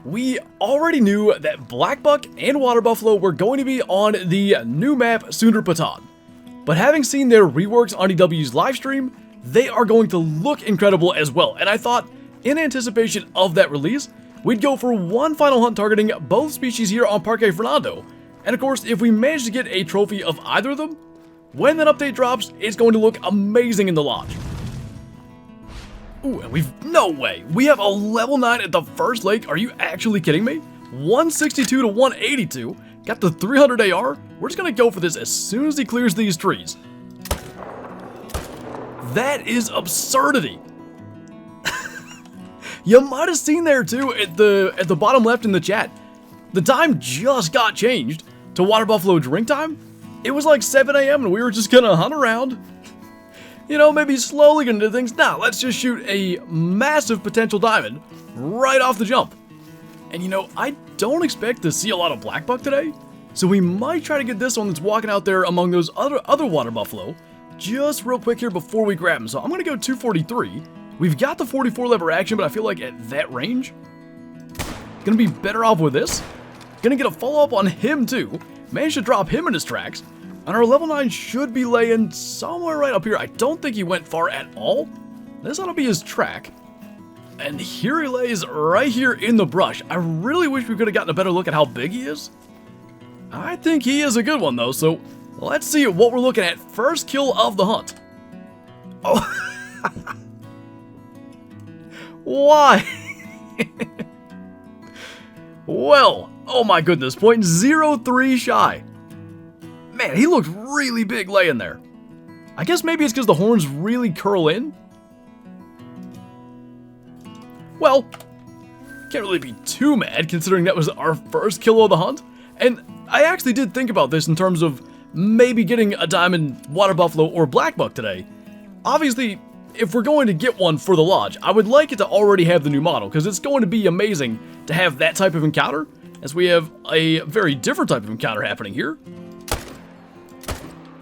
we already knew that Blackbuck and Water Buffalo were going to be on the new map Sundarpatan. But having seen their reworks on EW's livestream, they are going to look incredible as well. And I thought, in anticipation of that release, we'd go for one final hunt targeting both species here on Parque Fernando. And of course, if we manage to get a trophy of either of them, when that update drops, it's going to look amazing in the lodge. Ooh, and no way. We have a level 9 at the first lake. Are you actually kidding me? 162 to 182. Got the 300 AR. We're just going to go for this as soon as he clears these trees. That is absurdity. You might have seen there too at the bottom left in the chat. The time just got changed to Water Buffalo drink time. It was like 7 a.m. and we were just going to hunt around. You know, maybe slowly gonna do things. Nah, let's just shoot a massive potential diamond right off the jump. And you know, I don't expect to see a lot of Blackbuck today, so we might try to get this one that's walking out there among those other water buffalo just real quick here before we grab him. So I'm gonna go 243. We've got the 44 lever action, but I feel like at that range, gonna be better off with this. Gonna get a follow-up on him too. Managed to drop him in his tracks. And our level 9 should be laying somewhere right up here. I don't think he went far at all. This ought to be his track. And here he lays right here in the brush. I really wish we could have gotten a better look at how big he is. I think he is a good one though, so let's see what we're looking at. First kill of the hunt. Oh. Why? Well, oh my goodness, 0.03 shy. Man, he looked really big laying there. I guess maybe it's because the horns really curl in. Well, can't really be too mad considering that was our first kill of the hunt. And I actually did think about this in terms of maybe getting a diamond water buffalo or blackbuck today. Obviously, if we're going to get one for the lodge, I would like it to already have the new model because it's going to be amazing to have that type of encounter as we have a very different type of encounter happening here.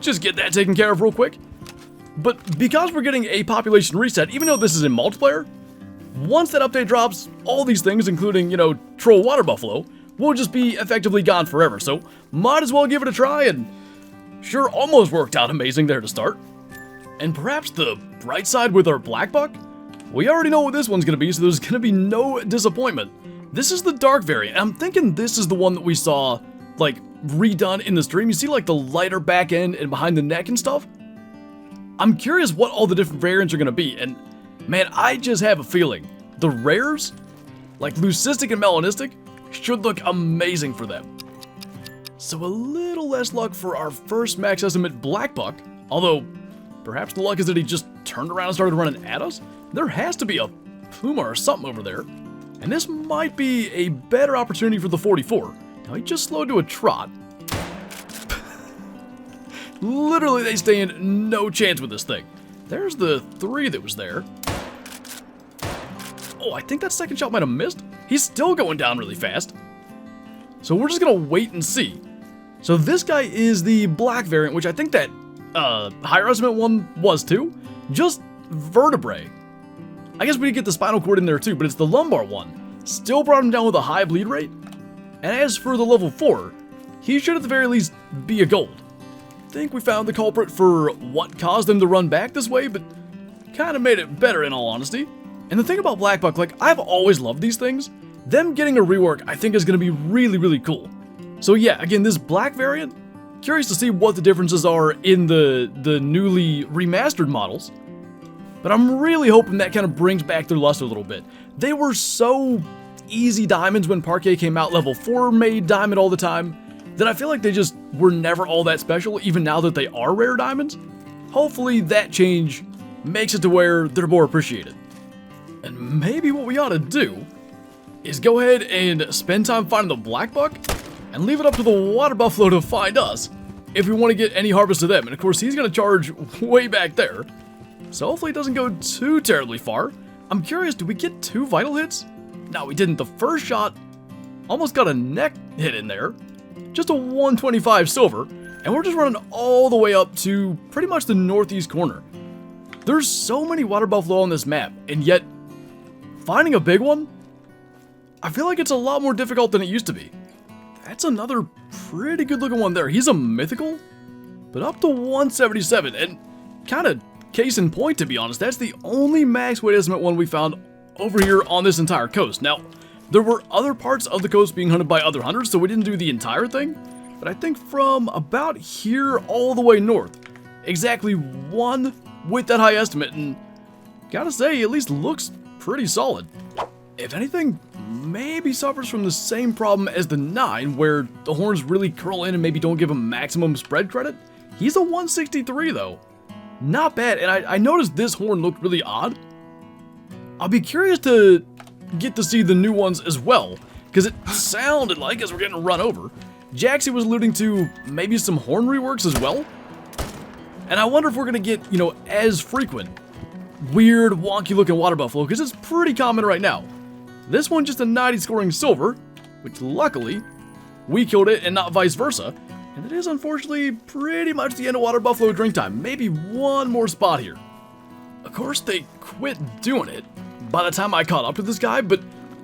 Just get that taken care of real quick. But because we're getting a population reset, even though this is in multiplayer, once that update drops, all these things, including, you know, troll water buffalo, will just be effectively gone forever. So might as well give it a try, and sure, almost worked out amazing there to start. And perhaps the bright side with our blackbuck, we already know what this one's going to be, so there's going to be no disappointment. This is the dark variant. I'm thinking this is the one that we saw, like, redone in the stream. You see like the lighter back end and behind the neck and stuff? I'm curious what all the different variants are going to be, and man, I just have a feeling the rares, like leucistic and melanistic, should look amazing for them. So a little less luck for our first max estimate blackbuck, although perhaps the luck is that he just turned around and started running at us. There has to be a puma or something over there, and this might be a better opportunity for the 44. Now he just slowed to a trot. Literally, they stand no chance with this thing. There's the 3 that was there. Oh, I think that second shot might have missed. He's still going down really fast. So we're just gonna wait and see. So this guy is the black variant, which I think that higher estimate one was too. Just vertebrae. I guess we did get the spinal cord in there too, but it's the lumbar one. Still brought him down with a high bleed rate. And as for the level 4, he should at the very least be a gold. Think we found the culprit for what caused them to run back this way, but kind of made it better in all honesty. And the thing about Blackbuck, like, I've always loved these things. Them getting a rework I think is going to be really, really cool. So yeah, again, this black variant, curious to see what the differences are in the newly remastered models. But I'm really hoping that kind of brings back their luster a little bit. They were so easy diamonds when Parque came out, level 4 made diamond all the time, that I feel like they just were never all that special, even now that they are rare diamonds. Hopefully that change makes it to where they're more appreciated. And maybe what we ought to do is go ahead and spend time finding the blackbuck and leave it up to the water buffalo to find us if we want to get any harvest of them. And of course, he's going to charge way back there. So hopefully it doesn't go too terribly far. I'm curious, did we get 2 vital hits? No, we didn't. The first shot almost got a neck hit in there. Just a 125 silver. And we're just running all the way up to pretty much the northeast corner. There's so many water buffalo on this map, and yet finding a big one I feel like it's a lot more difficult than it used to be. That's another pretty good looking one there. He's a mythical, but up to 177, and kind of case in point, to be honest, that's the only max weight estimate one we found over here on this entire coast. Now, there were other parts of the coast being hunted by other hunters, so we didn't do the entire thing, but I think from about here all the way north, exactly one with that high estimate, and gotta say, at least looks pretty solid. If anything, maybe suffers from the same problem as the 9, where the horns really curl in and maybe don't give him maximum spread credit. He's a 163 though. Not bad, and I noticed this horn looked really odd. I'll be curious to get to see the new ones as well, because it sounded like, as we're getting run over, Jaxy was alluding to maybe some horn reworks as well. And I wonder if we're going to get, as frequent weird, wonky looking water buffalo, because it's pretty common right now. This one just a 90 scoring silver, which luckily we killed it and not vice versa. And it is unfortunately pretty much the end of water buffalo drink time. Maybe one more spot here. Of course, they quit doing it by the time I caught up to this guy, but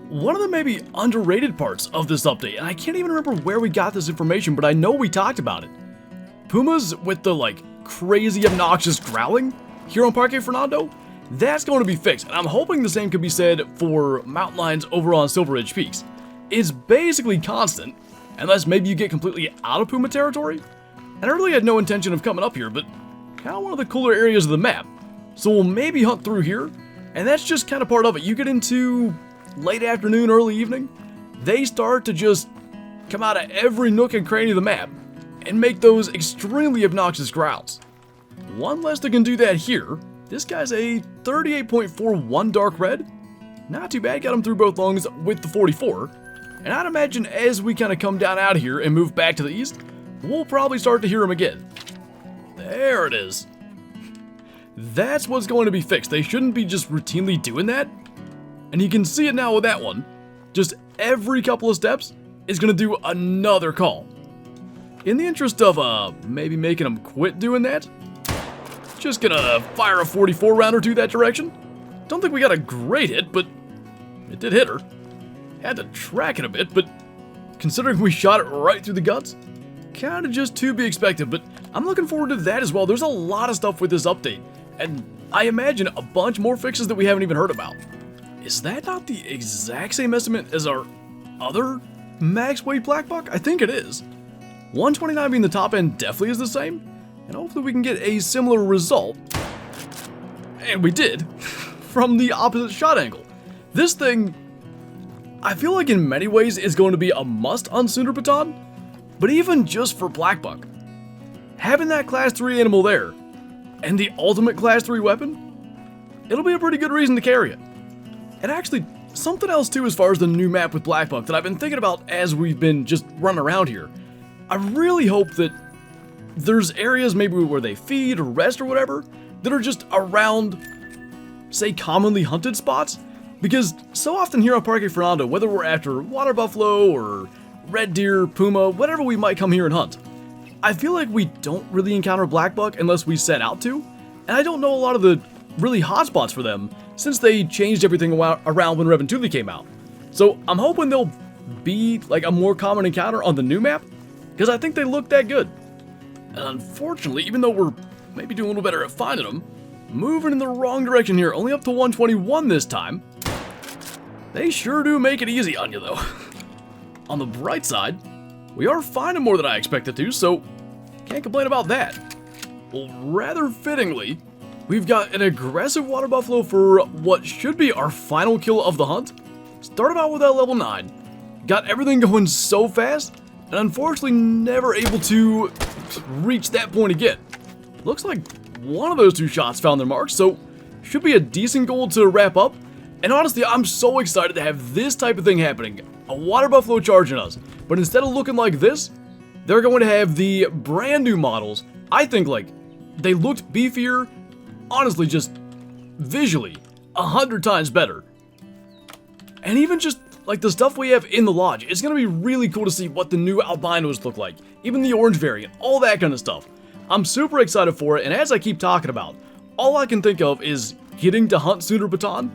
one of the maybe underrated parts of this update, and I can't even remember where we got this information, but I know we talked about it. Pumas with the crazy obnoxious growling here on Parque Fernando, that's going to be fixed, and I'm hoping the same could be said for mountain lions over on Silver Ridge Peaks. It's basically constant, unless maybe you get completely out of Puma territory, and I really had no intention of coming up here, but kind of one of the cooler areas of the map, so we'll maybe hunt through here, and that's just kind of part of it. You get into late afternoon, early evening, they start to just come out of every nook and cranny of the map and make those extremely obnoxious growls. One less that can do that here. This guy's a 38.41 dark red. Not too bad, got him through both lungs with the 44. And I'd imagine as we kind of come down out of here and move back to the east, we'll probably start to hear him again. There it is. That's what's going to be fixed. They shouldn't be just routinely doing that. And you can see it now with that one. Just every couple of steps is going to do another call. In the interest of maybe making them quit doing that, just gonna fire a 44 round or two that direction. Don't think we got a great hit, but it did hit her. Had to track it a bit, but considering we shot it right through the guts, kinda just to be expected, but I'm looking forward to that as well. There's a lot of stuff with this update, and I imagine a bunch more fixes that we haven't even heard about. Is that not the exact same estimate as our other max weight Blackbuck? I think it is. 129 being the top end definitely is the same, and hopefully we can get a similar result. And we did, from the opposite shot angle. This thing, I feel like in many ways is going to be a must on Sundarpatan, but even just for Blackbuck, having that class 3 animal there, and the ultimate class 3 weapon, it'll be a pretty good reason to carry it. And actually, something else too as far as the new map with Blackbuck that I've been thinking about as we've been just running around here. I really hope that there's areas maybe where they feed or rest or whatever that are just around, say, commonly hunted spots. Because so often here on Parque Fernando, whether we're after water buffalo or red deer, puma, whatever we might come here and hunt, I feel like we don't really encounter Blackbuck unless we set out to, and I don't know a lot of the really hot spots for them since they changed everything around when Reventuli came out. So I'm hoping they'll be like a more common encounter on the new map, because I think they look that good. And unfortunately, even though we're maybe doing a little better at finding them, moving in the wrong direction here, only up to 121 this time. They sure do make it easy on you though. On the bright side, we are finding more than I expected to, so can't complain about that. Well, rather fittingly, we've got an aggressive water buffalo for what should be our final kill of the hunt. Started out with that level 9, got everything going so fast, and unfortunately never able to reach that point again. Looks like one of those two shots found their mark, so should be a decent goal to wrap up. And honestly, I'm so excited to have this type of thing happening. A water buffalo charging us, but instead of looking like this, they're going to have the brand new models. I think like they looked beefier, honestly just visually 100 times better. And even just like the stuff we have in the lodge, it's going to be really cool to see what the new albinos look like. Even the orange variant, all that kind of stuff. I'm super excited for it, and as I keep talking about, all I can think of is getting to hunt Sundarpatan.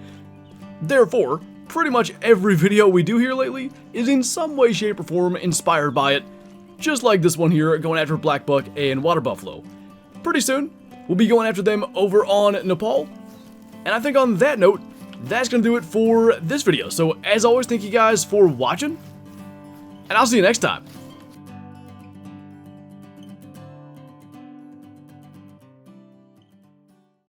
Therefore, pretty much every video we do here lately is in some way, shape, or form inspired by it. Just like this one here, going after Blackbuck and water buffalo. Pretty soon, we'll be going after them over on Nepal. And I think on that note, that's going to do it for this video. So as always, thank you guys for watching, and I'll see you next time.